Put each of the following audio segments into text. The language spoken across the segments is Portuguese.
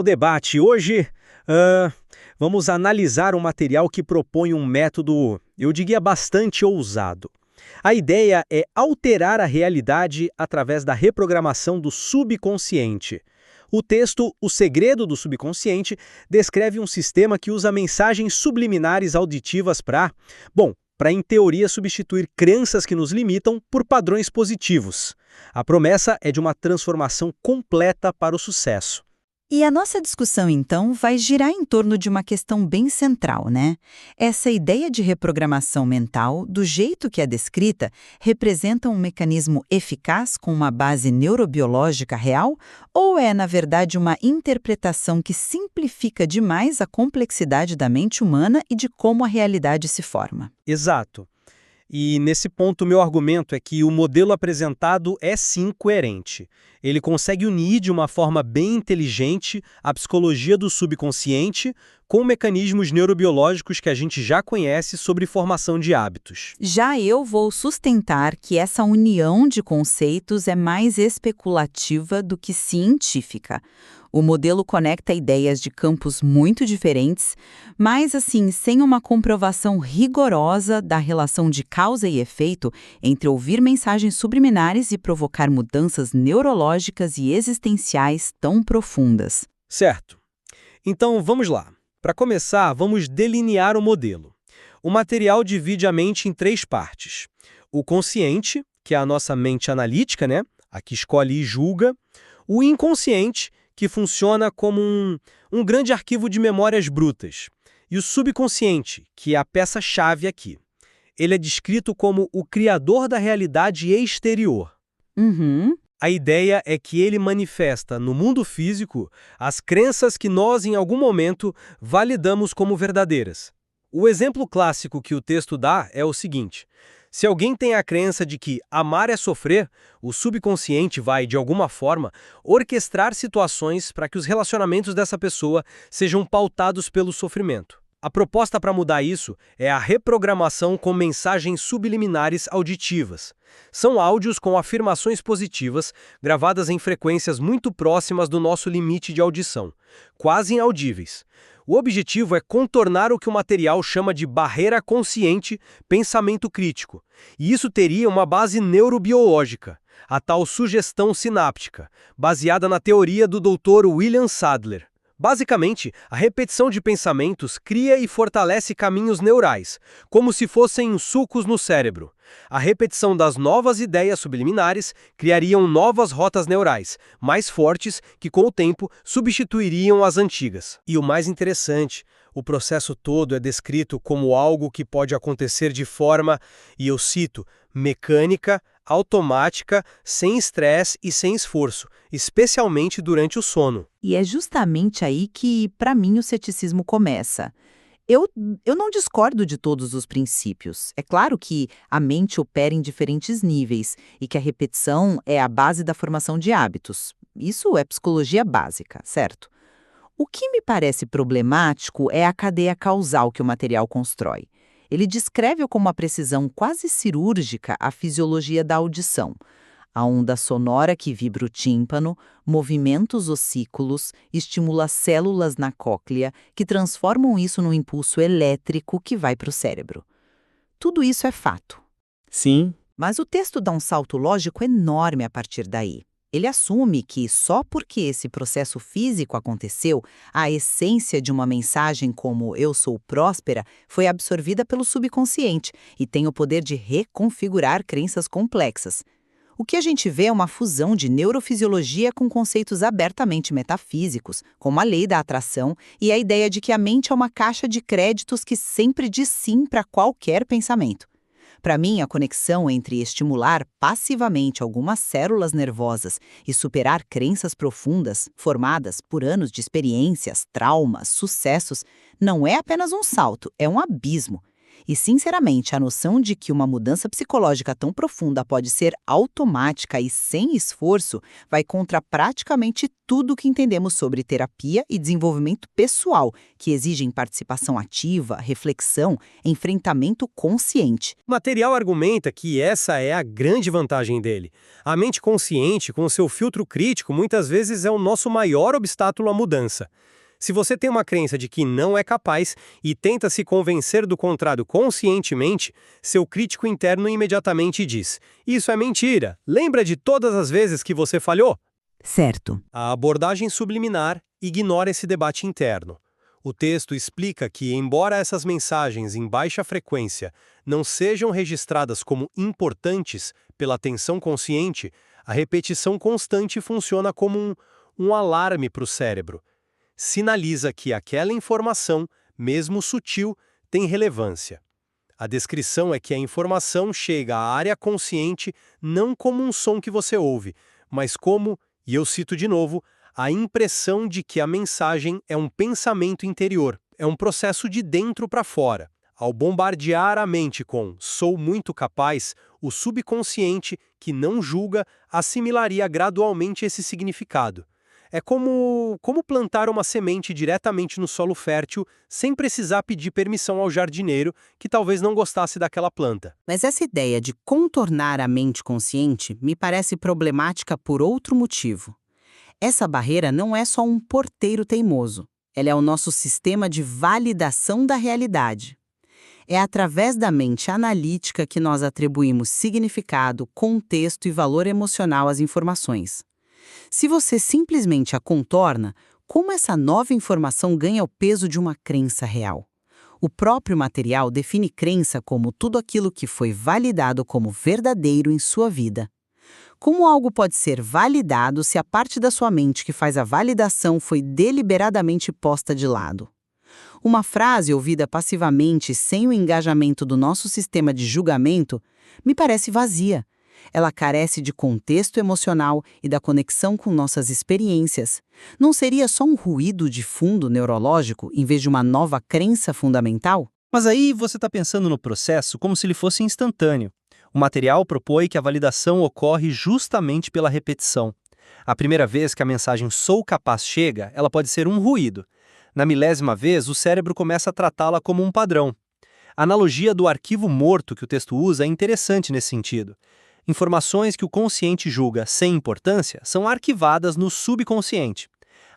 O debate hoje, ah, vamos analisar um material que propõe um método, eu diria, bastante ousado. A ideia é alterar a realidade através da reprogramação do subconsciente. O texto O Segredo do Subconsciente descreve um sistema que usa mensagens subliminares auditivas para em teoria substituir crenças que nos limitam por padrões positivos. A promessa é de uma transformação completa para o sucesso. E a nossa discussão, então, vai girar em torno de uma questão bem central, né? Essa ideia de reprogramação mental, do jeito que é descrita, representa um mecanismo eficaz com uma base neurobiológica real? Ou é, na verdade, uma interpretação que simplifica demais a complexidade da mente humana e de como a realidade se forma? Exato. E nesse ponto, meu argumento é que o modelo apresentado é sim coerente. Ele consegue unir de uma forma bem inteligente a psicologia do subconsciente com mecanismos neurobiológicos que a gente já conhece sobre formação de hábitos. Já eu vou sustentar que essa união de conceitos é mais especulativa do que científica. O modelo conecta ideias de campos muito diferentes, mas, assim, sem uma comprovação rigorosa da relação de causa e efeito entre ouvir mensagens subliminares e provocar mudanças neurológicas e existenciais tão profundas. Certo. Então, vamos lá. Para começar, vamos delinear o modelo. O material divide a mente em três partes. O consciente, que é a nossa mente analítica, né? A que escolhe e julga. O inconsciente, que funciona como um grande arquivo de memórias brutas. E o subconsciente, que é a peça-chave aqui. Ele é descrito como o criador da realidade exterior. Uhum. A ideia é que ele manifesta no mundo físico as crenças que nós, em algum momento, validamos como verdadeiras. O exemplo clássico que o texto dá é o seguinte: se alguém tem a crença de que amar é sofrer, o subconsciente vai, de alguma forma, orquestrar situações para que os relacionamentos dessa pessoa sejam pautados pelo sofrimento. A proposta para mudar isso é a reprogramação com mensagens subliminares auditivas. São áudios com afirmações positivas gravadas em frequências muito próximas do nosso limite de audição, quase inaudíveis. O objetivo é contornar o que o material chama de barreira consciente pensamento crítico. E isso teria uma base neurobiológica, a tal sugestão sináptica, baseada na teoria do Dr. William Sadler. Basicamente, a repetição de pensamentos cria e fortalece caminhos neurais, como se fossem sulcos no cérebro. A repetição das novas ideias subliminares criariam novas rotas neurais, mais fortes, que com o tempo substituiriam as antigas. E o mais interessante, o processo todo é descrito como algo que pode acontecer de forma, e eu cito, mecânica, automática, sem estresse e sem esforço, especialmente durante o sono. E é justamente aí que, para mim, o ceticismo começa. Eu não discordo de todos os princípios. É claro que a mente opera em diferentes níveis e que a repetição é a base da formação de hábitos. Isso é psicologia básica, certo? O que me parece problemático é a cadeia causal que o material constrói. Ele descreve com uma precisão quase cirúrgica a fisiologia da audição. A onda sonora que vibra o tímpano, movimentos ossículos, estimula células na cóclea, que transformam isso num impulso elétrico que vai para o cérebro. Tudo isso é fato. Sim. Mas o texto dá um salto lógico enorme a partir daí. Ele assume que, só porque esse processo físico aconteceu, a essência de uma mensagem como "eu sou próspera" foi absorvida pelo subconsciente e tem o poder de reconfigurar crenças complexas. O que a gente vê é uma fusão de neurofisiologia com conceitos abertamente metafísicos, como a lei da atração e a ideia de que a mente é uma caixa de créditos que sempre diz sim para qualquer pensamento. Para mim, a conexão entre estimular passivamente algumas células nervosas e superar crenças profundas, formadas por anos de experiências, traumas, sucessos, não é apenas um salto, é um abismo. E, sinceramente, a noção de que uma mudança psicológica tão profunda pode ser automática e sem esforço vai contra praticamente tudo que entendemos sobre terapia e desenvolvimento pessoal, que exigem participação ativa, reflexão, enfrentamento consciente. O material argumenta que essa é a grande vantagem dele. A mente consciente, com seu filtro crítico, muitas vezes é o nosso maior obstáculo à mudança. Se você tem uma crença de que não é capaz e tenta se convencer do contrário conscientemente, seu crítico interno imediatamente diz: "Isso é mentira. Lembra de todas as vezes que você falhou?" Certo. A abordagem subliminar ignora esse debate interno. O texto explica que, embora essas mensagens em baixa frequência não sejam registradas como importantes pela atenção consciente, a repetição constante funciona como um alarme para o cérebro. Sinaliza que aquela informação, mesmo sutil, tem relevância. A descrição é que a informação chega à área consciente não como um som que você ouve, mas como, e eu cito de novo, a impressão de que a mensagem é um pensamento interior, é um processo de dentro para fora. Ao bombardear a mente com "sou muito capaz", o subconsciente, que não julga, assimilaria gradualmente esse significado. É como plantar uma semente diretamente no solo fértil, sem precisar pedir permissão ao jardineiro, que talvez não gostasse daquela planta. Mas essa ideia de contornar a mente consciente me parece problemática por outro motivo. Essa barreira não é só um porteiro teimoso. Ela é o nosso sistema de validação da realidade. É através da mente analítica que nós atribuímos significado, contexto e valor emocional às informações. Se você simplesmente a contorna, como essa nova informação ganha o peso de uma crença real? O próprio material define crença como tudo aquilo que foi validado como verdadeiro em sua vida. Como algo pode ser validado se a parte da sua mente que faz a validação foi deliberadamente posta de lado? Uma frase ouvida passivamente sem o engajamento do nosso sistema de julgamento me parece vazia. Ela carece de contexto emocional e da conexão com nossas experiências. Não seria só um ruído de fundo neurológico em vez de uma nova crença fundamental? Mas aí você está pensando no processo como se ele fosse instantâneo. O material propõe que a validação ocorre justamente pela repetição. A primeira vez que a mensagem "sou capaz" chega, ela pode ser um ruído. Na milésima vez, o cérebro começa a tratá-la como um padrão. A analogia do arquivo morto que o texto usa é interessante nesse sentido. Informações que o consciente julga sem importância são arquivadas no subconsciente.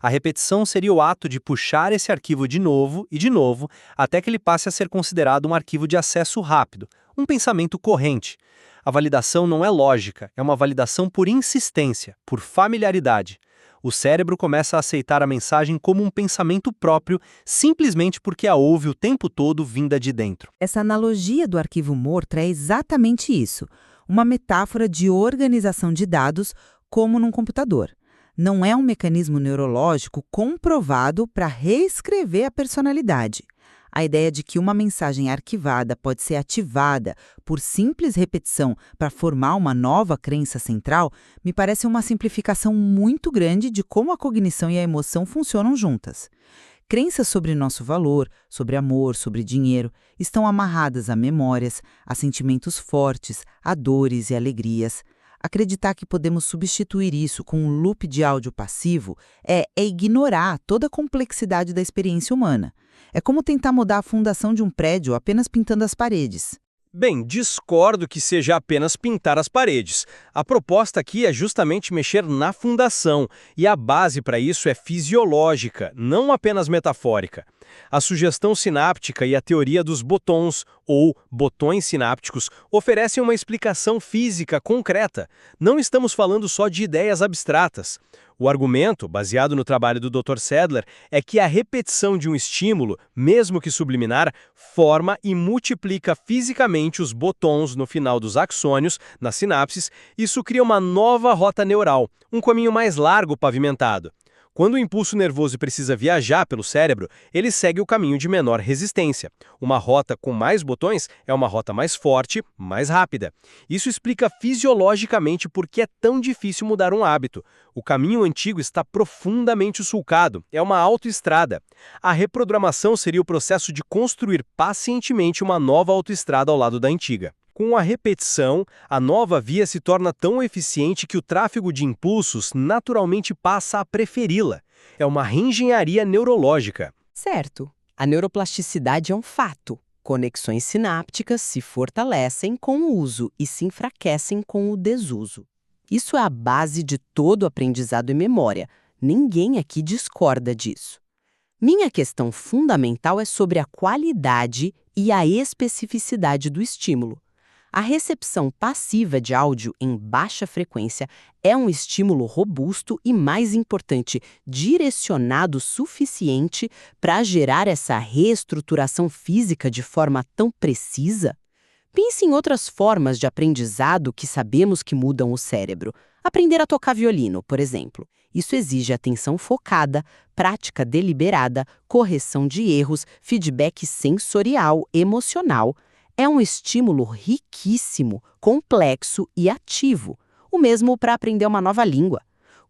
A repetição seria o ato de puxar esse arquivo de novo e de novo, até que ele passe a ser considerado um arquivo de acesso rápido, um pensamento corrente. A validação não é lógica, é uma validação por insistência, por familiaridade. O cérebro começa a aceitar a mensagem como um pensamento próprio, simplesmente porque a ouve o tempo todo vinda de dentro. Essa analogia do arquivo morto é exatamente isso, uma metáfora de organização de dados como num computador. Não é um mecanismo neurológico comprovado para reescrever a personalidade. A ideia de que uma mensagem arquivada pode ser ativada por simples repetição para formar uma nova crença central me parece uma simplificação muito grande de como a cognição e a emoção funcionam juntas. Crenças sobre nosso valor, sobre amor, sobre dinheiro, estão amarradas a memórias, a sentimentos fortes, a dores e alegrias. Acreditar que podemos substituir isso com um loop de áudio passivo é ignorar toda a complexidade da experiência humana. É como tentar mudar a fundação de um prédio apenas pintando as paredes. Bem, discordo que seja apenas pintar as paredes. A proposta aqui é justamente mexer na fundação, e a base para isso é fisiológica, não apenas metafórica. A sugestão sináptica e a teoria dos botões, ou botões sinápticos, oferecem uma explicação física concreta. Não estamos falando só de ideias abstratas. O argumento, baseado no trabalho do Dr. Sadler, é que a repetição de um estímulo, mesmo que subliminar, forma e multiplica fisicamente os botões no final dos axônios, nas sinapses. Isso cria uma nova rota neural, um caminho mais largo pavimentado. Quando o impulso nervoso precisa viajar pelo cérebro, ele segue o caminho de menor resistência. Uma rota com mais botões é uma rota mais forte, mais rápida. Isso explica fisiologicamente por que é tão difícil mudar um hábito. O caminho antigo está profundamente sulcado, é uma autoestrada. A reprogramação seria o processo de construir pacientemente uma nova autoestrada ao lado da antiga. Com a repetição, a nova via se torna tão eficiente que o tráfego de impulsos naturalmente passa a preferi-la. É uma reengenharia neurológica. Certo. A neuroplasticidade é um fato. Conexões sinápticas se fortalecem com o uso e se enfraquecem com o desuso. Isso é a base de todo aprendizado e memória. Ninguém aqui discorda disso. Minha questão fundamental é sobre a qualidade e a especificidade do estímulo. A recepção passiva de áudio em baixa frequência é um estímulo robusto e, mais importante, direcionado o suficiente para gerar essa reestruturação física de forma tão precisa? Pense em outras formas de aprendizado que sabemos que mudam o cérebro. Aprender a tocar violino, por exemplo. Isso exige atenção focada, prática deliberada, correção de erros, feedback sensorial, emocional. É um estímulo riquíssimo, complexo e ativo. O mesmo para aprender uma nova língua.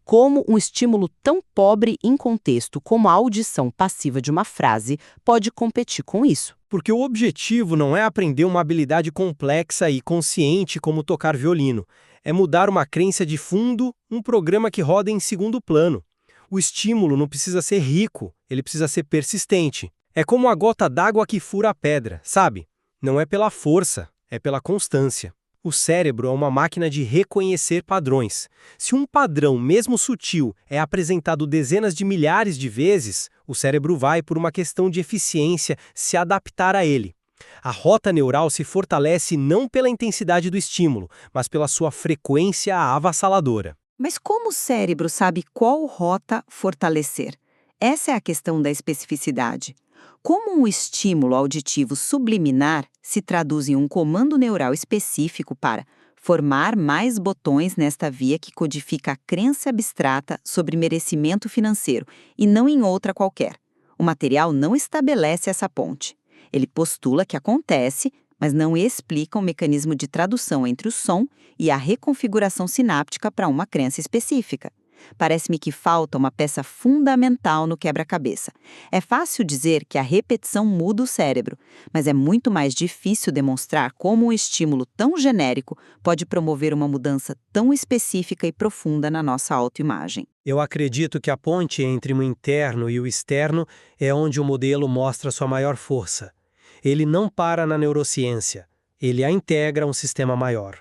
Como um estímulo tão pobre em contexto como a audição passiva de uma frase pode competir com isso? Porque o objetivo não é aprender uma habilidade complexa e consciente como tocar violino. É mudar uma crença de fundo, um programa que roda em segundo plano. O estímulo não precisa ser rico, ele precisa ser persistente. É como a gota d'água que fura a pedra, sabe? Não é pela força, é pela constância. O cérebro é uma máquina de reconhecer padrões. Se um padrão, mesmo sutil, é apresentado dezenas de milhares de vezes, o cérebro vai, por uma questão de eficiência, se adaptar a ele. A rota neural se fortalece não pela intensidade do estímulo, mas pela sua frequência avassaladora. Mas como o cérebro sabe qual rota fortalecer? Essa é a questão da especificidade. Como um estímulo auditivo subliminar se traduz em um comando neural específico para formar mais botões nesta via que codifica a crença abstrata sobre merecimento financeiro e não em outra qualquer? O material não estabelece essa ponte. Ele postula que acontece, mas não explica o mecanismo de tradução entre o som e a reconfiguração sináptica para uma crença específica. Parece-me que falta uma peça fundamental no quebra-cabeça. É fácil dizer que a repetição muda o cérebro, mas é muito mais difícil demonstrar como um estímulo tão genérico pode promover uma mudança tão específica e profunda na nossa autoimagem. Eu acredito que a ponte entre o interno e o externo é onde o modelo mostra sua maior força. Ele não para na neurociência, ele a integra a um sistema maior.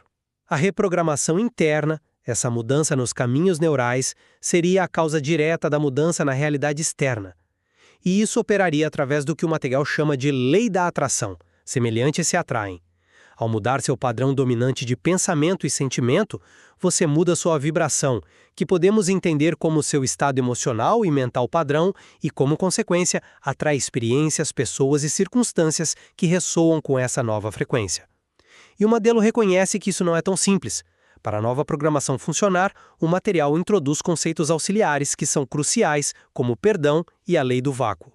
A reprogramação interna, essa mudança nos caminhos neurais, seria a causa direta da mudança na realidade externa. E isso operaria através do que o material chama de lei da atração. Semelhantes se atraem. Ao mudar seu padrão dominante de pensamento e sentimento, você muda sua vibração, que podemos entender como seu estado emocional e mental padrão e, como consequência, atrai experiências, pessoas e circunstâncias que ressoam com essa nova frequência. E o modelo reconhece que isso não é tão simples. Para a nova programação funcionar, o material introduz conceitos auxiliares que são cruciais, como o perdão e a lei do vácuo.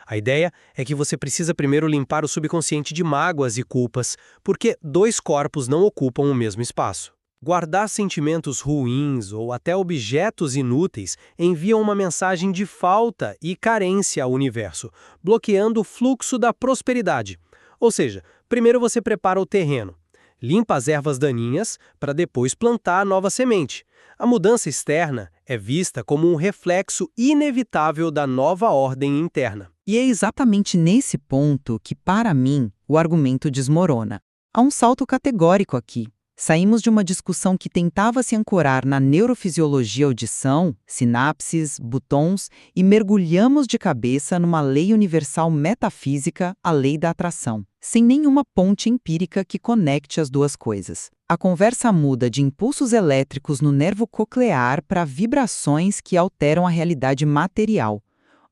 A ideia é que você precisa primeiro limpar o subconsciente de mágoas e culpas, porque dois corpos não ocupam o mesmo espaço. Guardar sentimentos ruins ou até objetos inúteis enviam uma mensagem de falta e carência ao universo, bloqueando o fluxo da prosperidade. Ou seja, primeiro você prepara o terreno. Limpa as ervas daninhas para depois plantar a nova semente. A mudança externa é vista como um reflexo inevitável da nova ordem interna. E é exatamente nesse ponto que, para mim, o argumento desmorona. Há um salto categórico aqui. Saímos de uma discussão que tentava se ancorar na neurofisiologia audição, sinapses, botões, e mergulhamos de cabeça numa lei universal metafísica, a lei da atração, sem nenhuma ponte empírica que conecte as duas coisas. A conversa muda de impulsos elétricos no nervo coclear para vibrações que alteram a realidade material.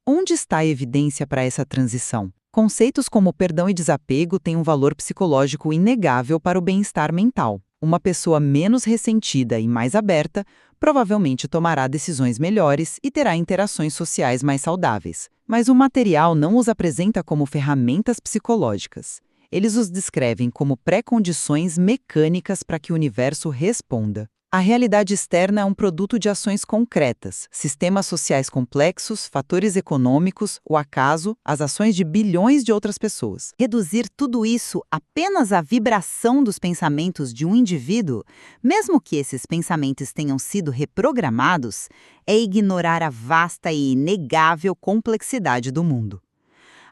Onde está a evidência para essa transição? Conceitos como perdão e desapego têm um valor psicológico inegável para o bem-estar mental. Uma pessoa menos ressentida e mais aberta provavelmente tomará decisões melhores e terá interações sociais mais saudáveis. Mas o material não os apresenta como ferramentas psicológicas. Eles os descrevem como pré-condições mecânicas para que o universo responda. A realidade externa é um produto de ações concretas, sistemas sociais complexos, fatores econômicos, o acaso, as ações de bilhões de outras pessoas. Reduzir tudo isso apenas à vibração dos pensamentos de um indivíduo, mesmo que esses pensamentos tenham sido reprogramados, é ignorar a vasta e inegável complexidade do mundo.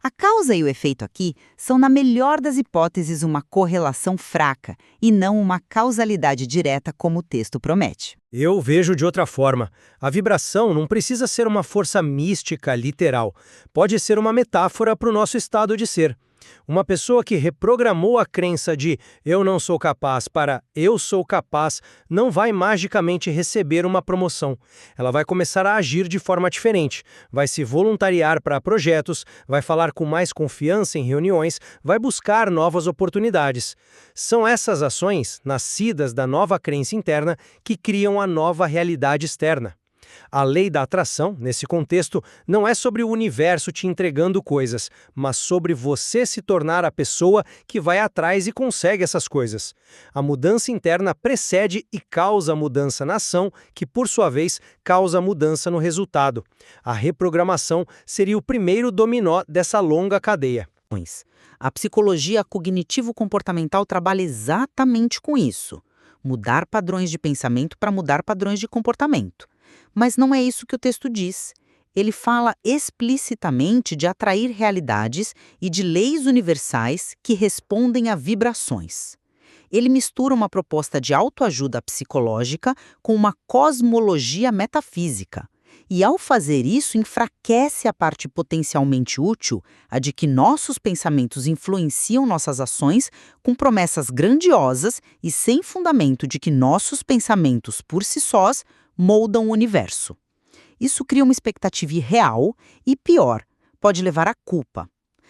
A causa e o efeito aqui são, na melhor das hipóteses, uma correlação fraca e não uma causalidade direta como o texto promete. Eu vejo de outra forma. A vibração não precisa ser uma força mística, literal. Pode ser uma metáfora para o nosso estado de ser. Uma pessoa que reprogramou a crença de eu não sou capaz para eu sou capaz não vai magicamente receber uma promoção. Ela vai começar a agir de forma diferente, vai se voluntariar para projetos, vai falar com mais confiança em reuniões, vai buscar novas oportunidades. São essas ações, nascidas da nova crença interna, que criam a nova realidade externa. A lei da atração, nesse contexto, não é sobre o universo te entregando coisas, mas sobre você se tornar a pessoa que vai atrás e consegue essas coisas. A mudança interna precede e causa mudança na ação, que, por sua vez, causa mudança no resultado. A reprogramação seria o primeiro dominó dessa longa cadeia. A psicologia cognitivo-comportamental trabalha exatamente com isso. Mudar padrões de pensamento para mudar padrões de comportamento. Mas não é isso que o texto diz. Ele fala explicitamente de atrair realidades e de leis universais que respondem a vibrações. Ele mistura uma proposta de autoajuda psicológica com uma cosmologia metafísica. E, ao fazer isso, enfraquece a parte potencialmente útil, a de que nossos pensamentos influenciam nossas ações, com promessas grandiosas e sem fundamento de que nossos pensamentos, por si sós, moldam o universo. Isso cria uma expectativa irreal e, pior, pode levar à culpa.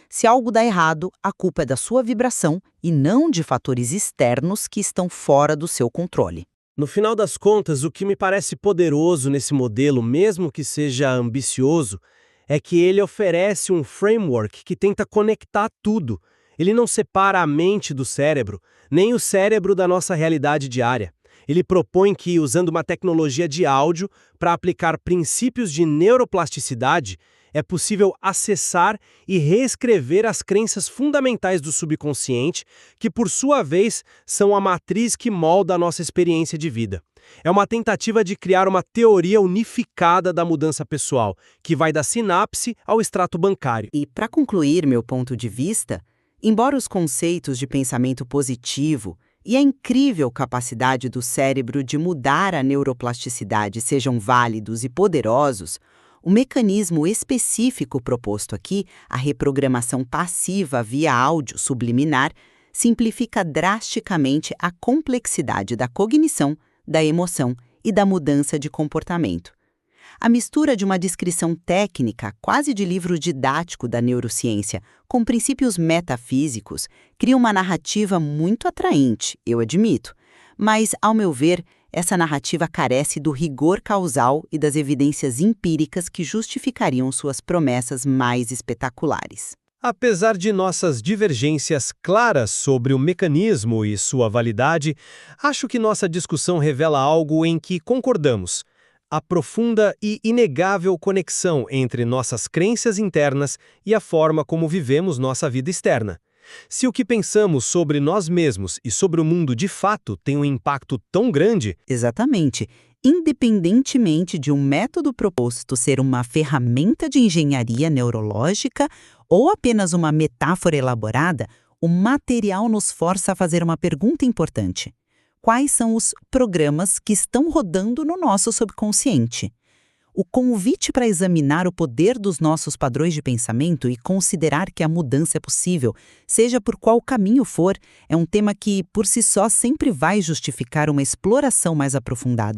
Se algo dá errado, a culpa é da sua vibração e não de fatores externos que estão fora do seu controle. No final das contas, o que me parece poderoso nesse modelo, mesmo que seja ambicioso, é que ele oferece um framework que tenta conectar tudo. Ele não separa a mente do cérebro, nem o cérebro da nossa realidade diária. Ele propõe que, usando uma tecnologia de áudio para aplicar princípios de neuroplasticidade, é possível acessar e reescrever as crenças fundamentais do subconsciente, que, por sua vez, são a matriz que molda a nossa experiência de vida. É uma tentativa de criar uma teoria unificada da mudança pessoal, que vai da sinapse ao extrato bancário. E, para concluir meu ponto de vista, embora os conceitos de pensamento positivo e a incrível capacidade do cérebro de mudar a neuroplasticidade sejam válidos e poderosos, o mecanismo específico proposto aqui, a reprogramação passiva via áudio subliminar, simplifica drasticamente a complexidade da cognição, da emoção e da mudança de comportamento. A mistura de uma descrição técnica, quase de livro didático da neurociência, com princípios metafísicos, cria uma narrativa muito atraente, eu admito. Mas, ao meu ver, essa narrativa carece do rigor causal e das evidências empíricas que justificariam suas promessas mais espetaculares. Apesar de nossas divergências claras sobre o mecanismo e sua validade, acho que nossa discussão revela algo em que concordamos: a profunda e inegável conexão entre nossas crenças internas e a forma como vivemos nossa vida externa. Se o que pensamos sobre nós mesmos e sobre o mundo de fato tem um impacto tão grande... Exatamente. Independentemente de um método proposto ser uma ferramenta de engenharia neurológica ou apenas uma metáfora elaborada, o material nos força a fazer uma pergunta importante. Quais são os programas que estão rodando no nosso subconsciente? O convite para examinar o poder dos nossos padrões de pensamento e considerar que a mudança é possível, seja por qual caminho for, é um tema que, por si só, sempre vai justificar uma exploração mais aprofundada.